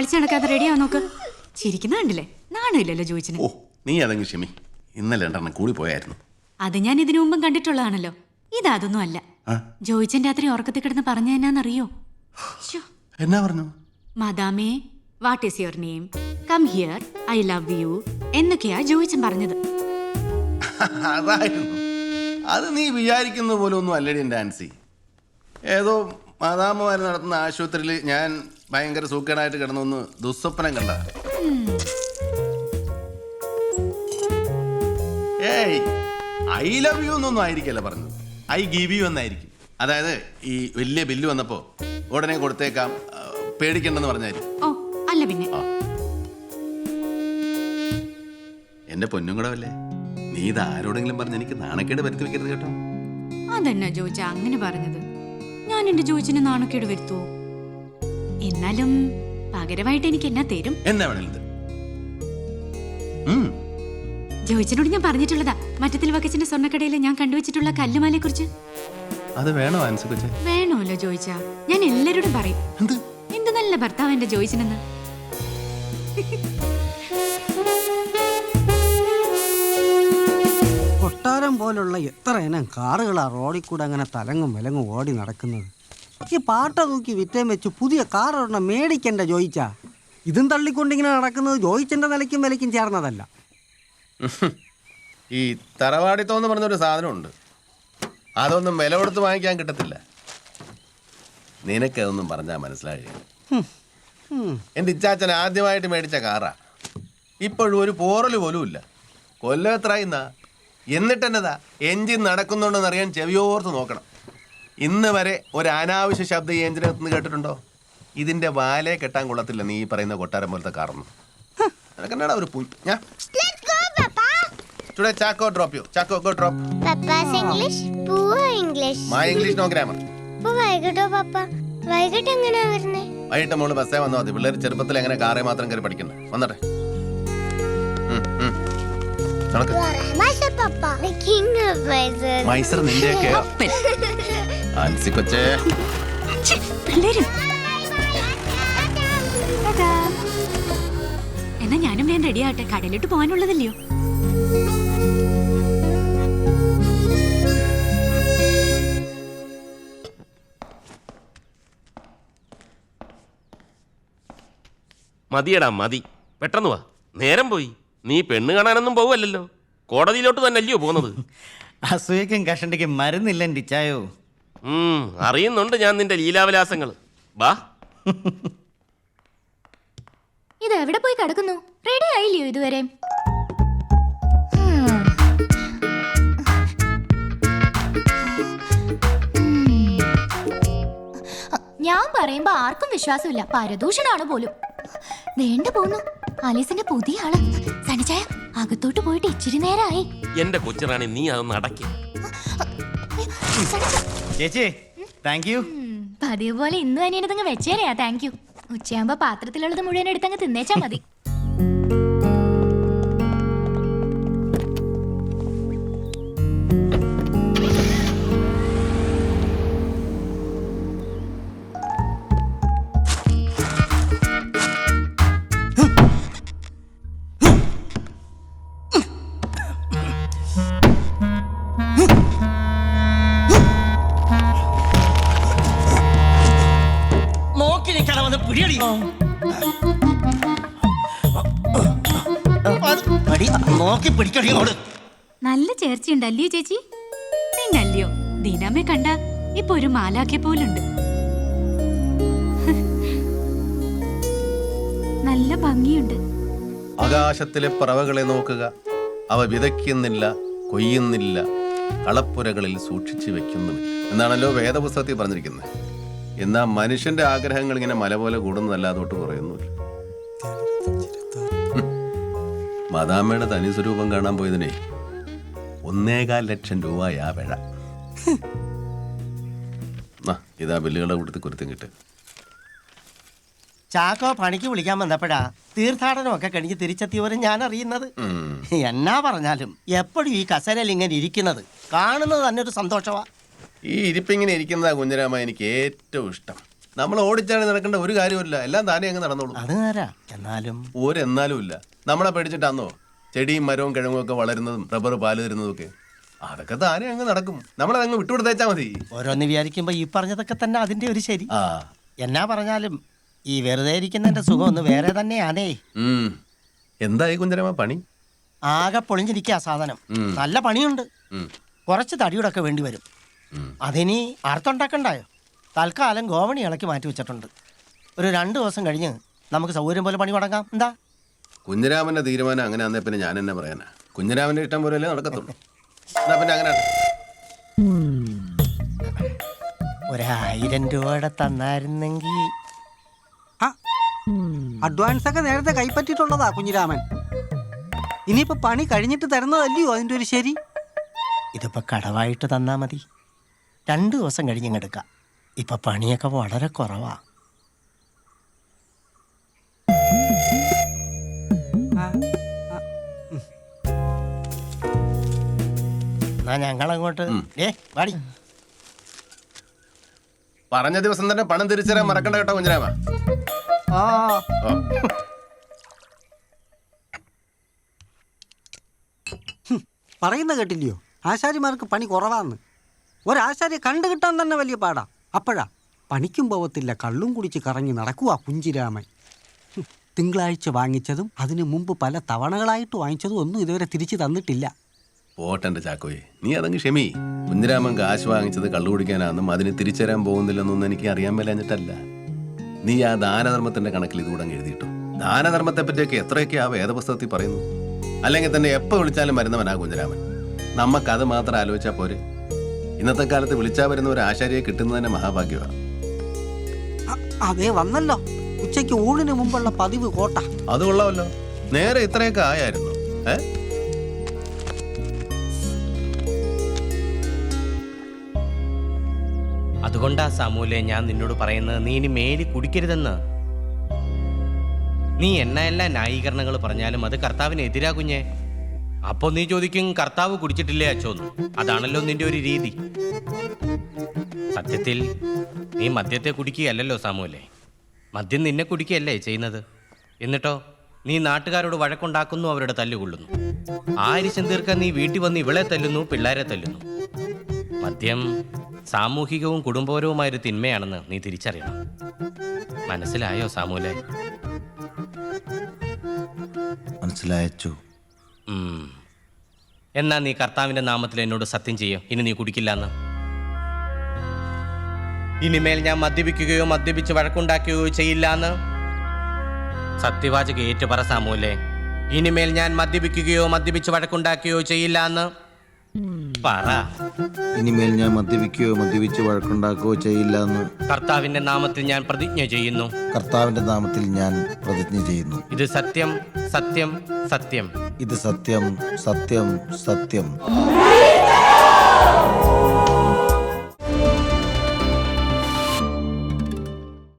കളിച്ചു നടക്കാതെ റെഡിയാ നോക്ക്. ചിരിക്കുന്ന കണ്ടില്ലേ? നാണമില്ലല്ലോ ജോയിച്ചിന്. ഓ നീ അതെങ്കിൽ ക്ഷമി. ഇന്നലെ 2 കൂടി പോയായിരുന്നു. അത് ഞാൻ ഇതിനു മുമ്പും കണ്ടിട്ടുള്ളതാണല്ലോ. ഇതൊന്നും അല്ല. ജോയിച്ചൻ രാത്രി ഉറക്കത്തിൽ കിടന്ന് പറഞ്ഞ എന്നാന്നറിയോ? എന്നാ പറഞ്ഞു? മദാമേ what is your name, come here, I love you എന്നൊക്കെയാ ജോയിച്ചൻ പറഞ്ഞത്. അതായിരുന്നു. അത് നീ വിചാരിക്കുന്ന പോലെ ഒന്നും അല്ലടി എൻ്റെ ആൻസി. ഏതോ മാതാമ്മമാർ നടത്തുന്ന ആശുപത്രിയിൽ ഞാൻ ഭയങ്കര സൂക്കേടായിട്ട് കിടന്നൊന്ന് ദുസ്വപ്നം കണ്ട. ഏയ് ഐ ലവ് യു എന്നൊന്നും ആയിരിക്കല്ല പറഞ്ഞത്. ഐ ഗിവ് യു എന്നായിരിക്കും. അതായത് ഈ വലിയ ബില്ല് വന്നപ്പോ ഉടനെ കൊടുത്തേക്കാം, പേടിക്കണ്ടെന്ന് പറഞ്ഞായിരിക്കും. ഓ അല്ല പിന്നെ. എന്റെ പൊന്നും കൂടെ അല്ലേ, നീ ഇത് ആരോടെങ്കിലും പറഞ്ഞ് എനിക്ക് നാണക്കേട് വരുത്തി വെക്കരുത് കേട്ടോ. അതെന്നാ ജോയിച്ച അങ്ങനെ പറഞ്ഞത്? ഞാൻ എന്റെ ജോയിച്ചിന് നാണക്കേട് വരുത്തുവോ? എന്നാലും പകരമായിട്ട് എനിക്ക് എന്നാ തരും? എന്നാ വേണേലും തരും. ജോയിച്ചനോട് ഞാൻ പറഞ്ഞിട്ടുള്ളതാ, മറ്റത്തിൽ വക്കച്ചിന്റെ സ്വർണ്ണക്കടയിൽ ഞാൻ കണ്ടുവച്ചിട്ടുള്ള കല്ലുമാലയെ കുറിച്ച്. അത് വേണോ ആൻസി കൊച്ചേ? വേണമല്ലോ ജോയിച്ച. ഞാൻ എല്ലാരോടും പറയും എന്ത് നല്ല ഭർത്താവ് എന്റെ ജോയിച്ചനെന്ന്. കൊട്ടാരം പോലുള്ള എത്ര ഇനം കാറുകളാ റോഡിൽ കൂടെ അങ്ങനെ തലങ്ങും വിലങ്ങും ഓടി നടക്കുന്നത്. ഈ പാട്ട തൂക്കി വിറ്റേം വെച്ച് പുതിയ കാർ ഒരെണ്ണം മേടിക്കണ്ട ജോയിച്ച. ഇതും തള്ളിക്കൊണ്ടിങ്ങനെ നടക്കുന്നത് ജോയിച്ചന്റെ നിലയ്ക്കും വിലയ്ക്കും ചേർന്നതല്ല. ഈ തറവാടിത്തം എന്ന് പറഞ്ഞൊരു സാധനമുണ്ട്. അതൊന്നും വില കൊടുത്ത് വാങ്ങിക്കാൻ കിട്ടത്തില്ല. നിനക്കതൊന്നും പറഞ്ഞാൽ മനസ്സിലായി. എൻ്റെ ഇച്ചാച്ചൻ ആദ്യമായിട്ട് മേടിച്ച കാറാ. ഇപ്പോഴും ഒരു പോറൽ പോലും ഇല്ല. കൊല്ലം എത്രയുന്നാ, എന്നിട്ട് എന്നതാ എൻജിൻ നടക്കുന്നുണ്ടോന്ന് അറിയാൻ ചെവിയോർത്ത് നോക്കണം. ഇന്ന് വരെ ഒരു അനാവശ്യ ശബ്ദം ഈ എൻജിനകത്ത് കേട്ടിട്ടുണ്ടോ? ഇതിന്റെ വാലേ കെട്ടാൻ കൊള്ളത്തില്ല നീ പറയുന്ന കൊട്ടാരം പോലത്തെ കാറൊന്നും. നിനക്കെന്നാടാ ഒരു Today Chaco drop you. Chaco go drop. Papa's English, poor English. My English no grammar. അപ്പോൾ വൈകിട്ടോ പപ്പ? വൈകിട്ട് എങ്ങനെയാ വരുന്നേ? വൈകിട്ട് മോള് ബസ്സേ വന്നാൽ മതി. പിള്ളേർ ചെറുപ്പത്തിൽ എങ്ങനെ കാറേ മാത്രം കയറി പഠിക്കണ്ട. വന്നട്ടെ. മൈസർ നിന്റെയൊക്കെ ആൻസി കൊച്ചേ. എന്നാ ഞാനും വേഗം റെഡി ആവട്ടെ, കടയിലോട്ട് പോകാനുള്ളതല്ലയോ. മതിയടാ മതി, പെട്ടെന്ന് വാ, നേരം പോയി. നീ പെണ്ണ് കാണാനൊന്നും പോവല്ലോ, കോടതിയിലോട്ട് തന്നെ അല്ലയോ പോകുന്നത്? അസൂയക്കും കഷണ്ടിക്കും മരുന്നില്ല ടിച്ചായോ. അറിയുന്നുണ്ട് ഞാൻ നിന്റെ ലീലാവിലാസങ്ങൾ. വാ. ഇത് എവിടെ പോയി കിടക്കുന്നു? റെഡി ആയില്ലയോ ഇതുവരെ? ഞാൻ പറയുമ്പോ ആർക്കും വിശ്വാസമില്ല, പരദൂഷണാണ് പോലും. വേണ്ട പോന്നു ആലീസിന്റെ പുതിയ ആള്. സനിച്ചായ അകത്തോട്ട് പോയിട്ട് ഇച്ചിരി നേരമായി. എന്റെ കൊച്ചിറാണി നീ അതൊന്ന് അടക്കി. ചേച്ചി താങ്ക് യു. പതിവ് പോലെ ഇന്നും അനിയനതങ്ങ് വെച്ചേനെയാ. Thank you. ഉച്ചയാകുമ്പോ പാത്രത്തിലുള്ളത് മുഴുവൻ എടുത്തങ്ങ് തിന്നേച്ചാ മതി. നല്ല ചേർച്ചയുണ്ടല്ലയോ ചേച്ചി? പിന്നല്ലയോ, ദീനാമ്മയെ കണ്ട ഇപ്പൊ ഒരു മാലാഖ്യ പോലുണ്ട്. നല്ല ഭംഗിയുണ്ട്. ആകാശത്തിലെ പറവകളെ നോക്കുക, അവ വിതയ്ക്കുന്നില്ല, കൊയ്യുന്നില്ല, കളപ്പുരകളിൽ സൂക്ഷിച്ചു വെക്കുന്നുമില്ല എന്നാണല്ലോ വേദപുസ്തകത്തിൽ പറഞ്ഞിരിക്കുന്നത്. എന്നാൽ മനുഷ്യന്റെ ആഗ്രഹങ്ങൾ ഇങ്ങനെ മല പോലെ കൂടുന്നതല്ലാതോട്ട് കുറയുന്നില്ല. മദാമ്മയുടെ തനി സ്വരൂപം കാണാൻ പോയതിനെ 1.25 ലക്ഷം രൂപയാ പിഴ. ഇതാ ബില്ലുകളുടെ കൂട്ടത്തിൽ കുരുത്തം കിട്ടുക. ചാക്കോ പണിക്ക് വിളിക്കാൻ വന്നപ്പോഴാ തീർത്ഥാടനമൊക്കെ കഴിഞ്ഞ് തിരിച്ചെത്തിയവരും ഞാൻ അറിയുന്നത്. എന്നാ പറഞ്ഞാലും എപ്പോഴും ഈ കസേരയിൽ ഇങ്ങനെ ഇരിക്കുന്നത് കാണുന്നത് തന്നെ ഒരു സന്തോഷമാ. ഈ ഇരിപ്പിങ്ങനെ ഇരിക്കുന്നതാ കുഞ്ഞരാമ എനിക്ക് ഏറ്റവും ഇഷ്ടം. നമ്മൾ ഓടിച്ചാണ് നടക്കേണ്ട ഒരു കാര്യമില്ല, എല്ലാം താനേ അങ്ങ് നടന്നോളൂ. അത് നേരാ. എന്നാലും ഒരെന്നാലും ഇല്ല. നമ്മളെ പേടിച്ചിട്ടാന്നോ ചെടിയും മരവും കിഴങ്ങും ഒക്കെ വളരുന്നതും റബ്ബർ പാല് തരുന്നതും ഒക്കെ? അതൊക്കെ താനേ അങ്ങ് നടക്കും. നമ്മളതങ്ങ് വിട്ടുകൊടുത്തേച്ചാ മതി. ഓരോന്ന് വിചാരിക്കുമ്പോ ഈ പറഞ്ഞതൊക്കെ തന്നെ അതിന്റെ ഒരു ശരി. ആ എന്നാ പറഞ്ഞാലും ഈ വെറുതെ ഇരിക്കുന്നതിന്റെ സുഖം ഒന്ന് വേറെ തന്നെയാണേ. എന്തായി കുഞ്ഞരമ്മ പണി? ആകെ പൊളിഞ്ഞിരിക്കുക സാധനം. നല്ല പണിയുണ്ട്. കുറച്ച് തടിയോടൊക്കെ വേണ്ടി വരും. അതിനി അർത്ഥമുണ്ടാക്കണ്ടായോ? തൽക്കാലം ഗോവണി ഇളക്കി മാറ്റി വെച്ചിട്ടുണ്ട്. ഒരു 2 ദിവസം കഴിഞ്ഞ് നമുക്ക് സൗകര്യം പോലെ പണി തുടങ്ങാം. എന്താ? കുഞ്ഞിരാമന്റെ തീരുമാനം അങ്ങനെ ആന്നേ പിന്നെ ഞാൻ എന്നെ പറയാനാ? കുഞ്ഞിരാമന്റെ ഇഷ്ടം പോലെയല്ലേ നടക്കത്തുള്ളൂ. എന്നാ പിന്നെ അങ്ങനെ 1000 രൂപയുടെ തന്നായിരുന്നെങ്കിൽ. അഡ്വാൻസ് ഒക്കെ നേരത്തെ കൈപ്പറ്റിയിട്ടുള്ളതാ കുഞ്ഞിരാമൻ. ഇനിയിപ്പോ പണി കഴിഞ്ഞിട്ട് തരുന്നതല്ലയോ അതിന്റെ ഒരു ശരി? ഇതിപ്പോ കടവായിട്ട് തന്നാ മതി. 2 ദിവസം കഴിഞ്ഞെടുക്കാം. ഇപ്പൊ പണിയൊക്കെ വളരെ കുറവാ. എന്നാ ഞങ്ങളങ്ങോട്ട് വാടി. പറഞ്ഞ ദിവസം തന്നെ പണം തിരിച്ചറിയാൻ മറക്കണ്ട കേട്ടോ കുഞ്ഞിരാമ. പറയുന്ന കേട്ടില്ലയോ ആശാരിമാർക്ക് പണി കുറവാന്ന്? ഒരാശാരിയെ കണ്ടു കിട്ടാൻ തന്നെ വലിയ പാടാ. അപ്പോഴാ പണിക്കും പോവത്തില്ല, കള്ളും കുടിച്ച് കറങ്ങി നടക്കുവാ കുഞ്ചിരാമൻ. തിങ്കളാഴ്ച വാങ്ങിച്ചതും അതിനു മുമ്പ് പല തവണകളായിട്ട് വാങ്ങിച്ചതും ഒന്നും ഇതുവരെ തിരിച്ചു തന്നിട്ടില്ല. പോട്ടെന്റെ ചാക്കോയെ, നീ അതങ്ങ് ക്ഷമി. കുഞ്ഞിരാമൻ കാശ് വാങ്ങിച്ചത് കള്ളു കുടിക്കാനാണെന്നും അതിന് തിരിച്ചരാൻ പോകുന്നില്ലെന്നൊന്നും എനിക്ക് അറിയാൻ മേലഞ്ഞിട്ടല്ല. നീ ആ ദാനധർമ്മത്തിന്റെ കണക്കിൽ ഇതുകൂടെ അങ്ങ് എഴുതിയിട്ടു. ദാനധർമ്മത്തെ പറ്റിയൊക്കെ എത്രയൊക്കെ ആ വേദപുസ്തകത്തിൽ പറയുന്നു. അല്ലെങ്കിൽ തന്നെ എപ്പോൾ വിളിച്ചാലും വരുന്നവനാ കുഞ്ഞിരാമൻ. നമുക്കത് മാത്രം ആലോചിച്ചാൽ പോരെ? ഇന്നത്തെ കാലത്ത് വിളിച്ചാൽ വരുന്ന ഒരു ആശാരിയെ കിട്ടുന്നത് തന്നെ മഹാഭാഗ്യമാണ്. അതേ വന്നല്ലോ, ഉച്ചയ്ക്ക് ഊണിന് മുമ്പുള്ള പതിവ് കോട്ട. അത് കൊള്ളാമല്ലോ. നേരെ ഇത്രയൊക്കെ ആയായിരുന്നു. അതുകൊണ്ടാ സാമൂലെ ഞാൻ നിന്നോട് പറയുന്നത്, നീ ഇനി മേലി കുടിക്കരുതെന്ന്. നീ എന്നെല്ലാം ന്യായീകരണങ്ങൾ പറഞ്ഞാലും അത് കർത്താവിന് എതിരാ കുഞ്ഞെ. അപ്പൊ നീ ചോദിക്കും കർത്താവ് കുടിച്ചിട്ടില്ലേ അച്ചോന്ന്. അതാണല്ലോ നിന്റെ ഒരു രീതി. സത്യത്തിൽ നീ മദ്യത്തെ കുടിക്കുകയല്ലല്ലോ സാമൂലെ, മദ്യം നിന്നെ കുടിക്കുകയല്ലേ ചെയ്യുന്നത്. എന്നിട്ടോ നീ നാട്ടുകാരോട് വഴക്കുണ്ടാക്കുന്നു, അവരുടെ തല്ലുകൊള്ളുന്നു. ആ അരിശം തീർക്കാൻ നീ വീട്ടിൽ വന്ന് ഇവളെ തല്ലുന്നു, പിള്ളേരെ തല്ലുന്നു. മദ്യം സാമൂഹികവും കുടുംബപരവുമായൊരു തിന്മയാണെന്ന് നീ തിരിച്ചറിയണം. മനസ്സിലായോ സാമൂലെ? മനസ്സിലായച്ചു. എന്നാ നീ കർത്താവിന്റെ നാമത്തിൽ എന്നോട് സത്യം ചെയ്യോ, ഇനി നീ കുടിക്കില്ലെന്ന്. ഇനിമേൽ ഞാൻ മദ്യപിക്കുകയോ മദ്യപിച്ച് വഴക്കുണ്ടാക്കുകയോ ചെയ്യില്ലാന്ന് സത്യവാചക ഏറ്റു പറ സാമൂലെ. ഇനിമേൽ ഞാൻ മദ്യപിക്കുകയോ മദ്യപിച്ച് വഴക്കുണ്ടാക്കുകയോ ചെയ്യില്ലാന്ന് പറ. ഇനിമേൽ ഞാൻ മദ്യപിക്കുകയോ മദ്യപിച്ച് വഴക്കുണ്ടാക്കുകയോ ചെയ്യില്ല എന്ന് കർത്താവിന്റെ നാമത്തിൽ ഞാൻ പ്രതിജ്ഞ ചെയ്യുന്നു. കർത്താവിന്റെ നാമത്തിൽ ഞാൻ പ്രതിജ്ഞ ചെയ്യുന്നു. ഇത് സത്യം, സത്യം, സത്യം. ഇത് സത്യം, സത്യം, സത്യം.